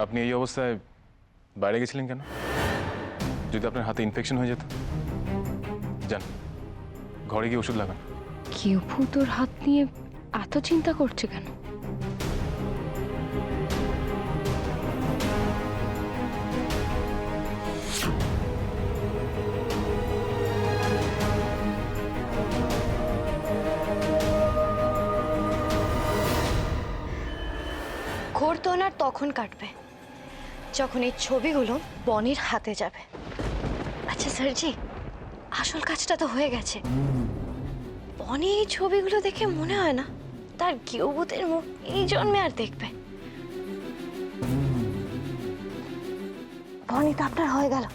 আপনি এই অবস্থায় বাইরে গেছিলেন কেন? যদি আপনার হাতে ইনফেকশন হয়ে যেত? যান, ঘরে গিয়ে ওষুধ লাগান। কেউফু তোর হাত নিয়ে এত চিন্তা করছে কেন? ঘোর তো ওনার তখন কাটবে যখন এই ছবিগুলো বনির হাতে যাবে। আচ্ছা স্যারজি, আসল কাজটা তো হয়ে গেছে। বনি এই ছবিগুলো দেখে মনে হয় না তার গৃহবধূর মুখ এই জন্মে আর দেখবে। বনি তো আপনার হয়ে গেল।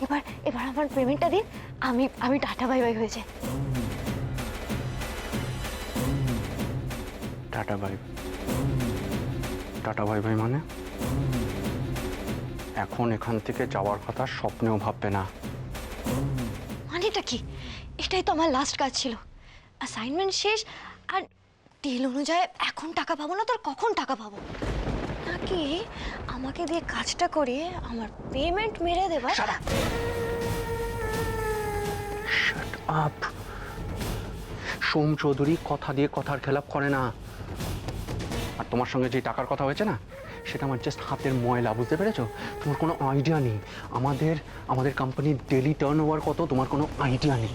এবার এবার আমার পেমেন্টটা দিন, আমি আমি টাটা বাই বাই হয়ে যাই। Tata bye tata bye bye মানে? এখন এখান থেকে যাওয়ার কথা স্বপ্নেও ভাববে না। মানেটা কি? এটাই তো আমার লাস্ট কাজ ছিল। অ্যাসাইনমেন্ট শেষ, আর ডিল অনুযায়ী এখন টাকা পাবো না, তোর কখন টাকা পাবো? নাকি আমাকে দিয়ে কাজটা করিয়ে আমার পেমেন্ট মেরে দেবা? Shut up. সোম চৌধুরী কথা দিয়ে কথার খেলাপ করে না। আর তোমার সঙ্গে যে টাকার কথা হয়েছে না, সেটা আমার জাস্ট হাতের ময়লা, বুঝতে পেরেছো? তোমার কোনো আইডিয়া নেই আমাদের কোম্পানির ডেলি টার্নওভার কত, তোমার কোনো আইডিয়া নেই।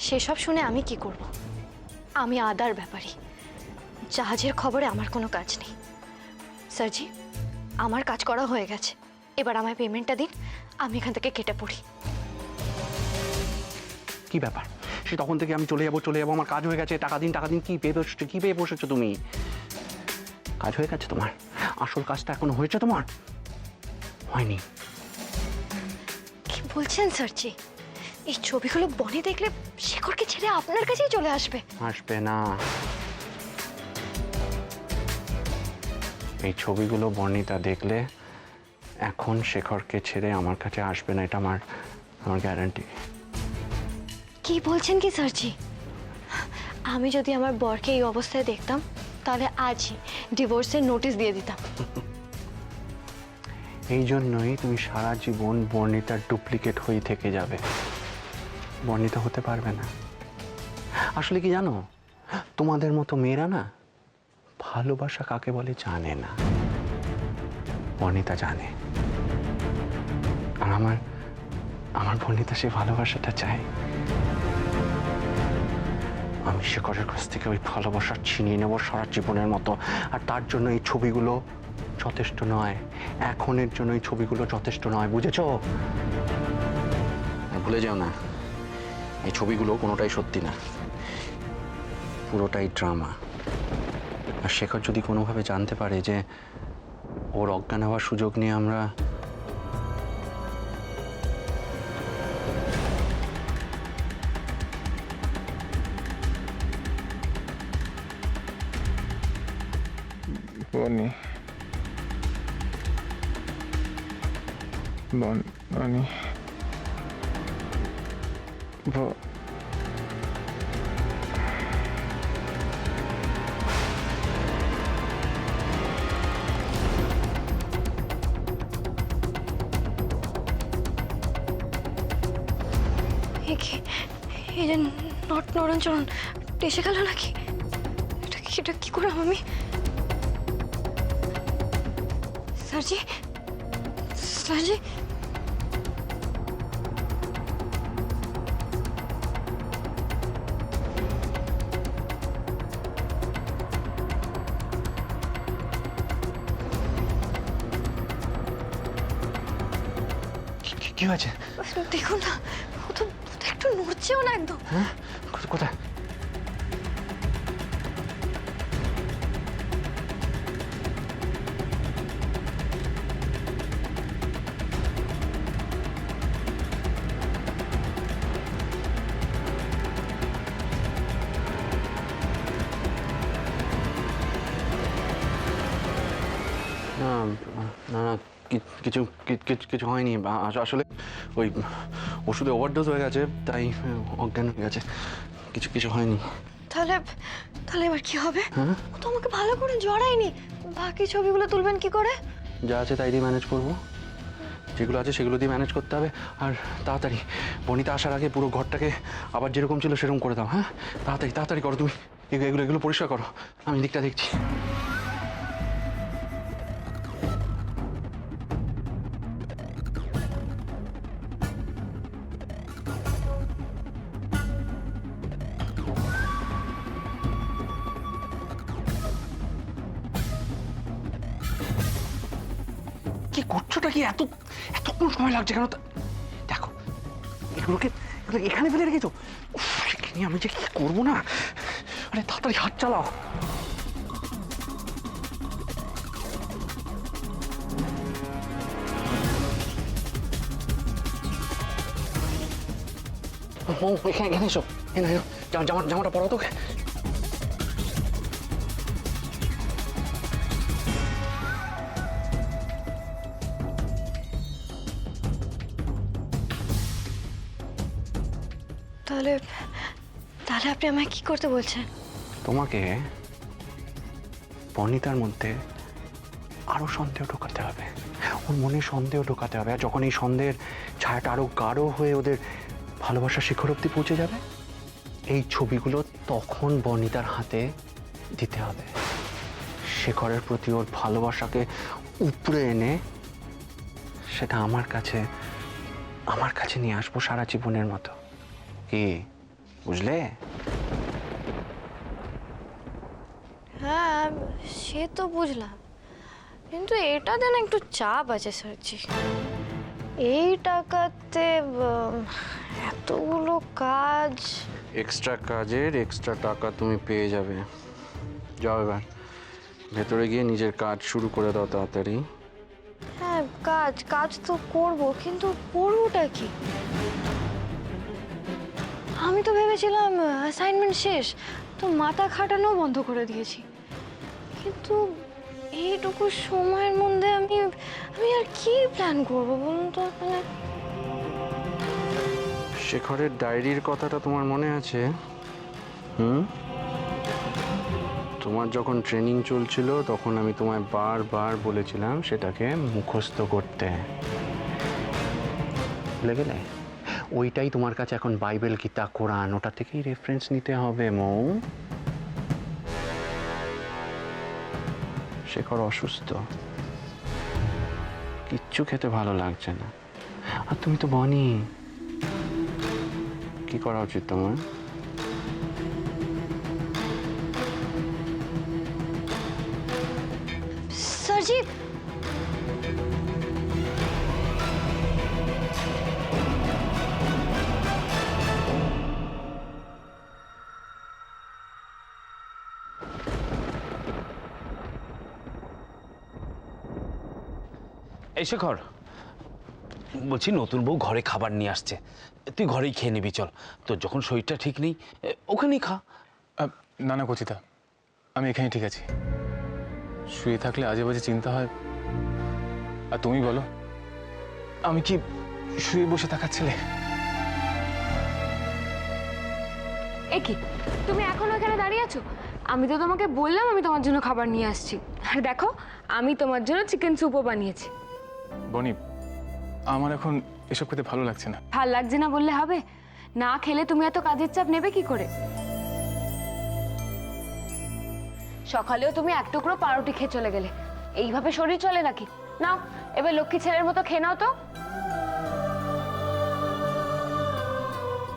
সেসব শুনে আমি কি করব? আমি আদার ব্যাপারী, জাহাজের খবরে আমার কোনো কাজ নেই। স্যারজি, আমার কাজ করা হয়ে গেছে, এবার আমায় পেমেন্টটা দিন, আমি এখান থেকে কেটে পড়ি। কি ব্যাপার? সে তখন থেকে আমি চলে যাবো, আমার কাজ হয়ে গেছে, টাকা দিন কি পেয়ে বসেছো তুমি? কাজ হয়ে গেছে তোমার? আসল কাজটা এখনো হয়েছে তোমার? হয়নি। কি বলছেন স্যারজি? এই ছবিগুলো বনে দেখলে শেখরকে ছেড়ে আপনার কাছেই চলে আসবে। আসবে না। এই ছবিগুলো বর্ণিতা দেখলে এখন শেখরকে ছেড়ে আমার কাছে আসবে না, এটা আমার গ্যারান্টি। কি বলছেন কি স্যারজি? আমি যদি আমার বরকে এই অবস্থায় দেখতাম, তাহলে আজই ডিভোর্সের নোটিশ দিয়ে দিতাম। এই জন্যই তুমি সারা জীবন বর্ণিতার ডুপ্লিকেট হয়ে থেকে যাবে। বর্ণিতা হতে পারবে না। আসলে কি জানো, তোমাদের মতো মেয়েরা না ভালোবাসা কাকে বলে জানে না। বর্ণিতা জানে। আর আমার বর্ণিতা সে ভালোবাসাটা চায়। আমি শেখরের কাছ থেকে ওই ভালোবাসা ছিনিয়ে নেব সারা জীবনের মতো। আর তার জন্য এই ছবিগুলো যথেষ্ট নয়। এখনের জন্য এই ছবিগুলো যথেষ্ট নয়, বুঝেছো? আর ভুলে যাও না, এই ছবিগুলো কোনোটাই সত্যি না, পুরোটাই ড্রামা। আর শেখর যদি কোনোভাবে জানতে পারে যে ওর অজ্ঞান হওয়ার সুযোগ নিয়ে আমরা বনি বনি এই যে নরঞ্চরণ এসে গেল নাকি? এটা কি করলাম আমি? স্যারজি, স্যারজি, কি হয়েছে? দেখুন না, ও তো একটু নড়ছেও না একদম। হ্যাঁ, কোথায়? না না না, কিছু হয়নি। আসলে ওই ওষুধে ওভারডোজ হয়ে গেছে, তাই অজ্ঞান হয়ে গেছে। কিছু হয়নি। তাহলে তাহলে এবার কি হবে? হ্যাঁ? ও তো আমাকে ভালো করে জড়ায়নি, বাকি ছবিগুলো তুলবেন কি করে? যা আছে তাই দিয়ে ম্যানেজ করবো, যেগুলো আছে সেগুলো দিয়ে ম্যানেজ করতে হবে। আর তাড়াতাড়ি বনিতা আসার আগে পুরো ঘরটাকে আবার যেরকম ছিল সেরকম করে দাও। হ্যাঁ, তাড়াতাড়ি তাড়াতাড়ি করো তুমি, এগুলো এগুলো পরিষ্কার করো, আমি দিকটা দেখছি। কি করছোটা কি? এতক্ষণ সময় লাগছে কেন? দেখো এগুলোকে এখানে ফেলে রেখেছো। উফ, এখানে আমি যে কি করবো না। আরে তাড়াতাড়ি হাত চালাও। এখানে এখানে এসো, জামাটা পরাও তোকে। তাহলে তাহলে আপনি আমায় কি করতে বলছেন? তোমাকে বনিতার মধ্যে আরো সন্দেহ ঢোকাতে হবে, ওর মনে সন্দেহ ঢোকাতে হবে। আর যখন এই সন্দেহের ছায়াটা আরো গাঢ় হয়ে ওদের ভালোবাসার শিখর অব্দি পৌঁছে যাবে, এই ছবিগুলো তখন বনিতার হাতে দিতে হবে। শেখরের প্রতি ওর ভালোবাসাকে উপরে এনে সেটা আমার কাছে নিয়ে আসবো সারা জীবনের মতো। কি বুঝলে? হ্যাঁ, সে তো বুঝলাম, কিন্তু এটা যেন একটু চাপ আছে স্যারজি। এই টাকাতে এতগুলো কাজ। এক্সট্রা কাজের এক্সট্রা টাকা তুমি পেয়ে যাবে। যাও এবার ভেতরে গিয়ে নিজের কাজ শুরু করে দাও তাড়াতাড়ি। হ্যাঁ, কাজ তো করব, কিন্তু করবোটা কি? আমি তো ভেবেছিলাম অ্যাসাইনমেন্ট শেষ, তো মাথা খাটানো বন্ধ করে দিয়েছি। কিন্তু এইটুকু সময়ের মধ্যে আমি আর কি প্ল্যান করব বলুন তো? মানে শেখরের ডায়েরির কথাটা তোমার মনে আছে? তোমার যখন ট্রেনিং চলছিল তখন আমি তোমায় বারবার বলেছিলাম সেটাকে মুখস্থ করতে, ভুলে গেলে? ওইটাই তোমার কাছে এখন বাইবেল, গীতা, কোরআন, ওটা থেকেই রেফারেন্স নিতে হবে মৌ। শেখর অসুস্থ, কিচ্ছু খেতে ভালো লাগছে না। আর তুমি তো বনি, কি করা উচিত তোমার? স্যারজি, এই শেখর, বলছি নতুন বউ ঘরে খাবার নিয়ে আসছে, তুই ঘরেই খেয়ে নিবি। চল, তোর যখন শরীরটা ঠিক নেই ওখানেই খা। না না কচিতা, আমি এখানে ঠিক আছি। শুয়ে থাকলে আজে বাজে চিন্তা হয়। আর তুমি বলো, আমি কি শুয়ে বসে থাকার ছেলে? এ কি, তুমি এখনো এখানে দাঁড়িয়ে আছো? আমি তো তোমাকে বললাম আমি তোমার জন্য খাবার নিয়ে আসছি। আর দেখো, আমি তোমার জন্য চিকেন স্যুপও বানিয়েছি। বনি, আমার এখন এসব খেতে ভালো লাগছে না। ভাল লাগছে না বললে হবে? না খেলে তুমি এত কাজের চাপ নেবে কি করে? সকালেও তুমি এক টুকরো পাউরুটি খেয়ে চলে গেলে। এইভাবে শরীর চলে নাকি? নাও, এবার লক্ষ্মী ছেলের মতো খেয়ে নাও তো।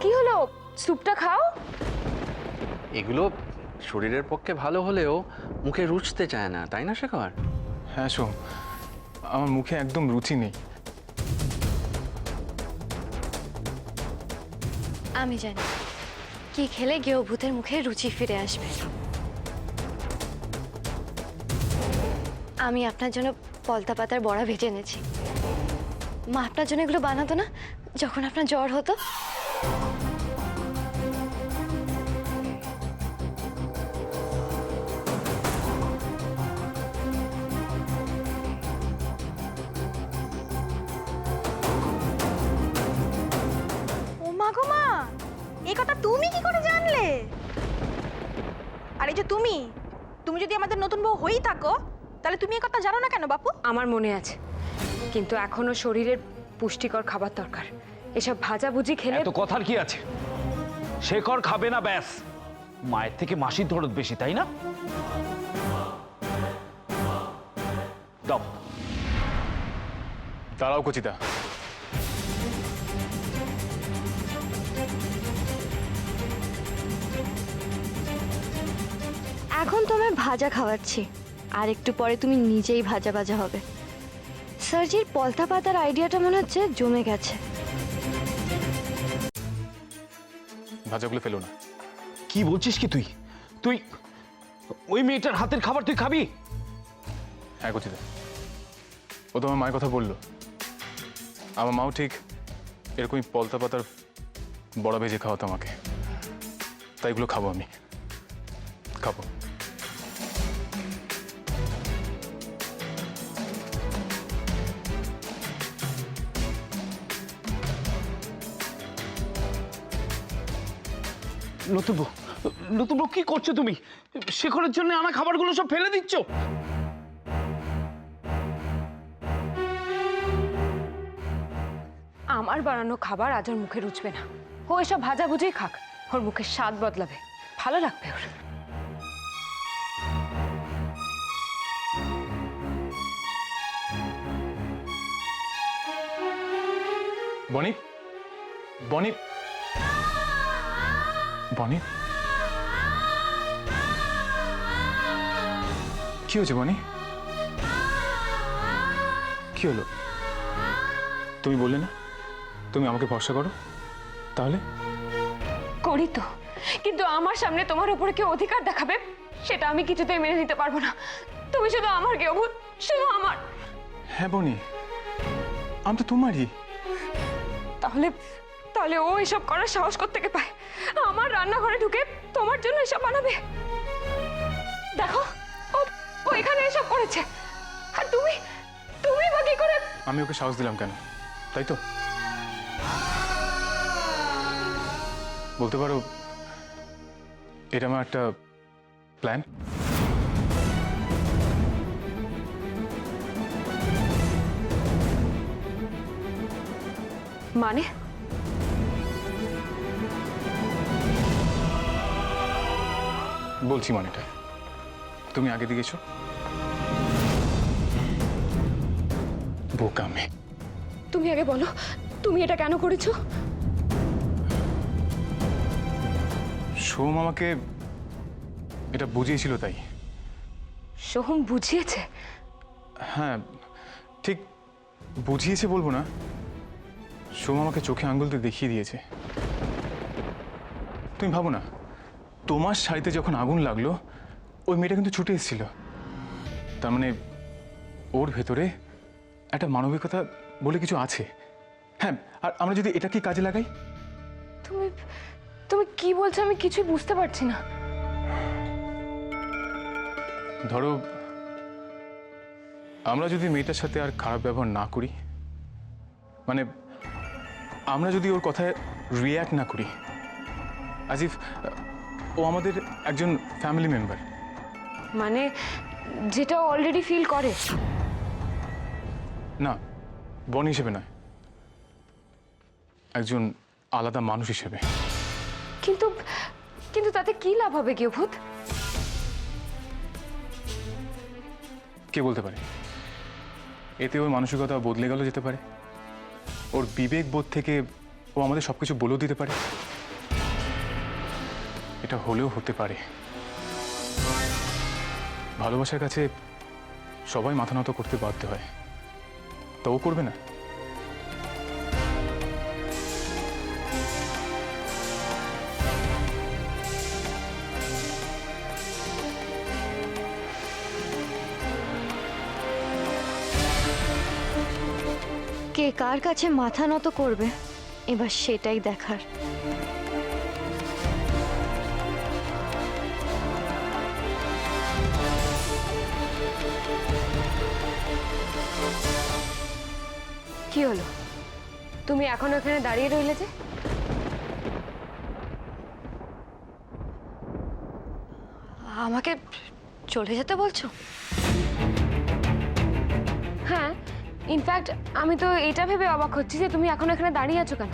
কি হলো, স্যুপটা খাও। এগুলো শরীরের পক্ষে ভালো হলেও মুখে রুচতে চায় না, তাই না শেখর? হ্যাঁ শোন, আমার মুখে একদম রুচি নেই। আমি জানি কি খেলে গেও ভূতের মুখে রুচি ফিরে আসবে। আমি আপনার জন্য পলতা পাতার বড়া ভেজে এনেছি। মা আপনার জন্য এগুলো বানাতো না যখন আপনার জ্বর হতো? ও মা গো মা, এই কথা তুমি কি করে জানলে? আর এই যে তুমি তুমি যদি আমাদের নতুন বউ হয়েই থাকো তাহলে তুমি এই কথা জানো না কেন বাপু? আমার মনে আছে, কিন্তু এখনো শরীরের পুষ্টিকর খাবার দরকার। এসব ভাজাভুজি খেলে এত কথার কি আছে? শেখর খাবে না ব্যাস। মায়ের থেকে মাসির দরদ বেশি, তাই না? দাও। দাঁড়াও কচিতা, এখন তোমায় ভাজা খাওয়াচ্ছি, আর একটু পরে তুমি নিজেই ভাজা ভাজা হবে। স্যারজির পলতা পাতার আইডিয়াটা মনে হচ্ছে জমে গেছে। ভাজাগুলো ফেলো না। কি বলছিস কি তুই? তুই ওই মেয়েটার হাতের খাবার তুই খাবি? হ্যাঁ কচিতা, ও তো আমার মায়ের কথা বললো। আমার মাও ঠিক এরকমই পলতা পাতার বড়া ভেজে খাওয়াতো আমাকে, তাই এগুলো খাবো আমি, খাবো। নতুন বউ, নতুন বউ কি করছো তুমি? শেখরের জন্য আনা খাবারগুলো সব ফেলে দিচ্ছ? আমার বানানো খাবার আজ ওর মুখে রুচবে না। ও এসব ভাজাভুজি খাক, ওর মুখের স্বাদ বদলাবে, ভালো লাগবে ওর। বনি, বনি, বনি, কি হয়েছে বনি? কি হলো? তুমি বললে না তুমি আমাকে ভরসা করো, তাহলে? করি তো, কিন্তু আমার সামনে তোমার উপরে কেউ অধিকার দেখাবে সেটা আমি কিছুতেই মেনে নিতে পারবো না। তুমি শুধু আমার কেউ ভূত, শুধু আমার। হ্যাঁ বনি, আমি তো তোমারই। তাহলে তাহলে ও এসব করার সাহস কোত্থেকে পায়? আমার রান্নাঘরে ঢুকে তোমার জন্য এসব বানাবে? দেখো, ও ও এখানে এসব করেছে, আর তুমি তুমি বা কি করে? আমি ওকে সাহস দিলাম কেন, তাই তো? বলতে পারো এটা আমার একটা প্ল্যান। মানে বলছি মানেটা, তুমি আগে দিকে এসো। বোকা মেয়ে। তুমি আগে বলো, তুমি এটা কেন করেছো? সোম আমাকে এটা বুঝিয়েছিল তাই। সোহম বুঝিয়েছে? হ্যাঁ, ঠিক বুঝিয়েছে বলবো না, সোম আমাকে চোখে আঙ্গুল দিয়ে দেখিয়ে দিয়েছে। তুমি ভাবো না, তোমার শাড়িতে যখন আগুন লাগলো ওই মেয়েটা কিন্তু ছুটে এসেছিল। তার মানে ওর ভেতরে একটা মানবিকতা বলে কিছু আছে। হ্যাঁ, আর আমরা যদি এটাকে কাজে লাগাই। তুমি তুমি কি বলছো আমি কিছুই বুঝতে পারছি না। ধরো আমরা যদি মেয়েটার সাথে আর খারাপ ব্যবহার না করি, মানে আমরা যদি ওর কথায় রিয়্যাক্ট না করি, অ্যাজ ইফ ও আমাদের একজন ফ্যামিলি মেম্বার। মানে যেটা অলরেডি ফিল করে? না, বোন হিসেবে নয়, একজন আলাদা মানুষ হিসেবে। কিন্তু কিন্তু তাতে কি লাভ হবে কি ভূত? কে বলতে পারে? এতে ওর মানসিকতা বদলে গেল যেতে পারে, ওর বিবেক বোধ থেকে ও আমাদের সবকিছু বলেও দিতে পারে। এটা হলেও হতে পারে। ভালোবাসার কাছে সবাই মাথা নত করতে বাধ্য হয়, তা ও করবে না? কে কার কাছে মাথা নত করবে এবার সেটাই দেখার। কি হলো, তুমি এখন এখানে দাঁড়িয়ে রইলে যে? আমাকে চলে যেতে বলছো? হ্যাঁ, ইনফ্যাক্ট আমি তো এটা ভেবে অবাক হচ্ছি যে তুমি এখন এখানে দাঁড়িয়ে আছো কেন।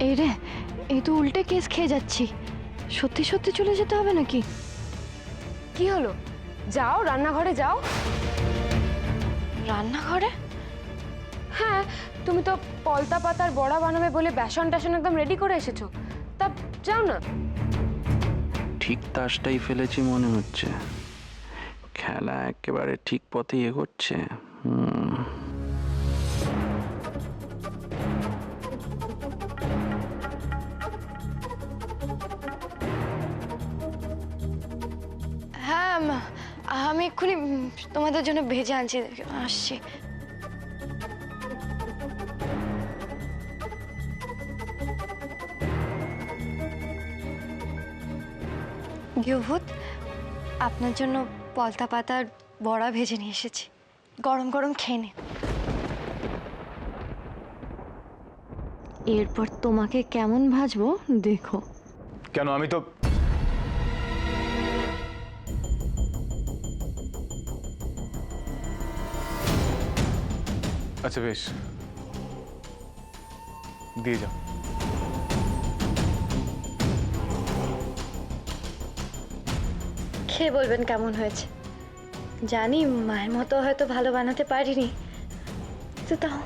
এই রে, এই তো উল্টে কেস খেয়ে যাচ্ছি। সত্যি সত্যি চলে যেতে হবে নাকি? কি হলো, যাও রান্নাঘরে যাও। রান্নাঘরে? হ্যাঁ, তুমি তো পলতা পাতার বড়া বানাবে বলে বেসন টেসন একদম রেডি করে এসেছো, তা যাও না। ঠিক তাসটাই ফেলেছি মনে হচ্ছে, খেলা একেবারে ঠিক পথে এগোচ্ছে। হ্যাঁ আমি এক্ষুনি তোমাদের জন্য ভেজে আনছি, আসছি। গৃহভূত, আপনার জন্য পলতা পাতার বড়া ভেজে নিয়ে এসেছি, গরম গরম খেয়ে নিন। এরপর তোমাকে কেমন ভাজবো দেখো। কেন, আমি তো আচ্ছা বেশ, দিয়ে যাও। খেয়ে বলবেন কেমন হয়েছে। জানি মায়ের মতো হয়তো ভালো বানাতে পারিনি, তো তাও।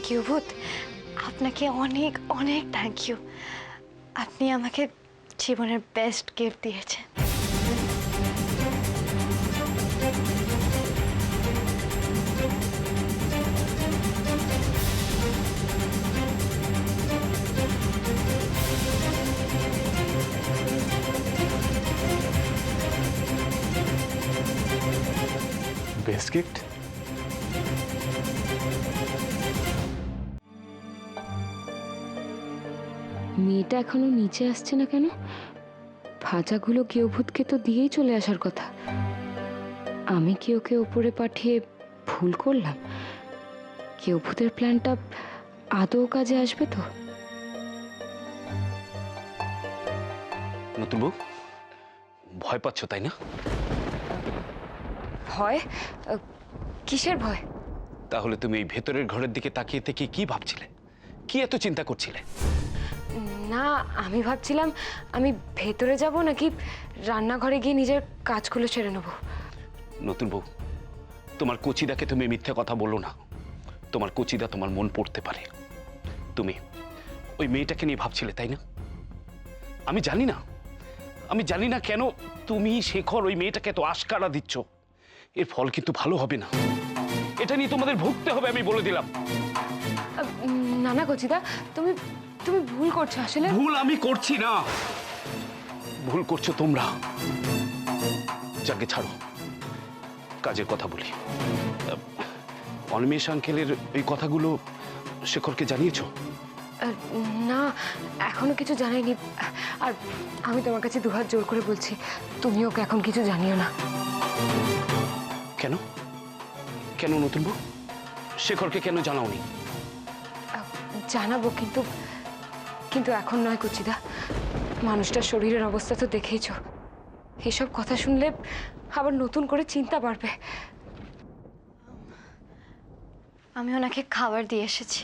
গৃহভূত, আপনাকে অনেক অনেক থ্যাংক ইউ। আপনি আমাকে জীবনের বেস্ট গিফট দিয়েছেন। Best gift? মেয়েটা এখনো নিচে আসছে না কেন? ভাজাগুলো গৃহভূতকে তো দিয়েই চলে আসার কথা। আমি কি ওকে ওপরে পাঠিয়ে ভুল করলাম? গৃহভূতের প্ল্যানটা আদৌ কাজে আসবে তো? নতুন বউ, ভয় পাচ্ছ তাই না? ভয়? কিসের ভয়? তাহলে তুমি এই ভেতরের ঘরের দিকে তাকিয়ে থেকে কি ভাবছিলে, কি এত চিন্তা করছিলে? না, আমি ভাবছিলাম আমি ভেতরে যাব নাকি রান্নাঘরে গিয়ে নিজের কাজগুলো সেরে নেব। নতুন বউ, তোমার কচিদাকে তুমি মিথ্যা কথা বলো না। তোমার কচিদা তোমার মন পড়তে পারে। তুমি ওই মেয়েটাকে নিয়ে ভাবছিলে তাই না? আমি জানি না কেন তুমি শেখর ওই মেয়েটাকে এত আশকারা দিচ্ছ। এর ফল কিন্তু ভালো হবে না, এটা নিয়ে তোমাদের ভুগতে হবে, আমি বলে দিলাম। না না কচিদা, তুমি তুমি ভুল করছো আসলে। ভুল আমি করছি না, ভুল করছো তোমরা। যাকে ছাড়ো, কাজের কথা বলি। অনিমেষ আঙ্কেলের এই কথাগুলো শেখরকে জানিয়েছো? না, এখনো কিছু জানাইনি। আর আমি তোমার কাছে দুহাত জোর করে বলছি, তুমি ওকে এখন কিছু জানিও না। কেন কেন নতুন বউ, শেখরকে কেন জানাওনি? জানাবো, কিন্তু কিন্তু এখন নয় কচিদা। মানুষটার শরীরের অবস্থা তো দেখেইছো। এসব কথা শুনলে আবার নতুন করে চিন্তা বাড়বে। আমি ওনাকে খাবার দিয়ে এসেছি।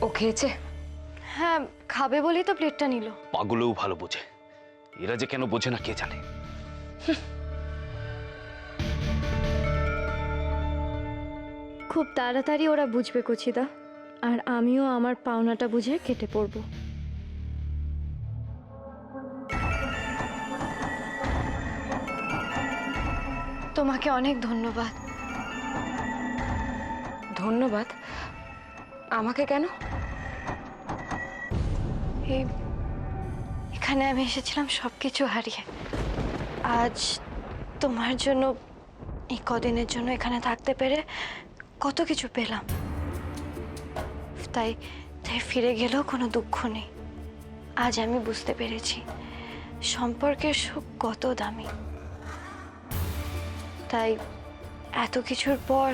ও খেয়েছে? হ্যাঁ, খাবে বলেই তো প্লেটটা নিল। পাগলেও ভালো বোঝে, এরা যে কেন বোঝে না কে জানে। খুব তাড়াতাড়ি ওরা বুঝবে কচিদা, আর আমিও আমার পাওনাটা বুঝে কেটে পড়ব। তোমাকে অনেক ধন্যবাদ। ধন্যবাদ? আমাকে কেন? এখানে আমি এসেছিলাম সবকিছু হারিয়ে। আজ তোমার জন্য, এই কদিনের জন্য এখানে থাকতে পেরে কত কিছু পেলাম। তাই তাই ফিরে গেলেও কোনো দুঃখ নেই। আজ আমি বুঝতে পেরেছি সম্পর্কের সুখ কত দামি। তাই এত কিছুর পর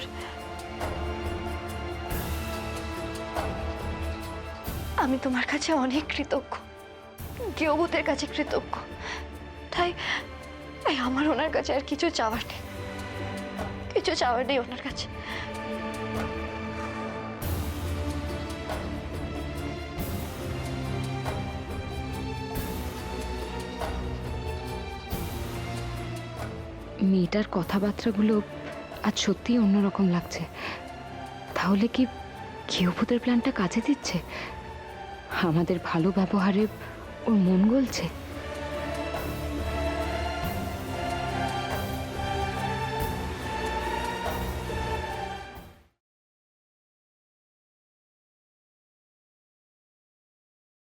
আমি তোমার কাছে অনেক কৃতজ্ঞ, গৃহবধূর কাছে কৃতজ্ঞ। তাই তাই আমার ওনার কাছে আর কিছু চাওয়ার নেই, কিছু চাওয়ার নেই ওনার কাছে। মেয়েটার কথাবার্তাগুলো আজ সত্যিই অন্যরকম লাগছে। তাহলে কি গৃহভূতের প্ল্যানটা কাজে দিচ্ছে? আমাদের ভালো ব্যবহারে ওর মন গলছে।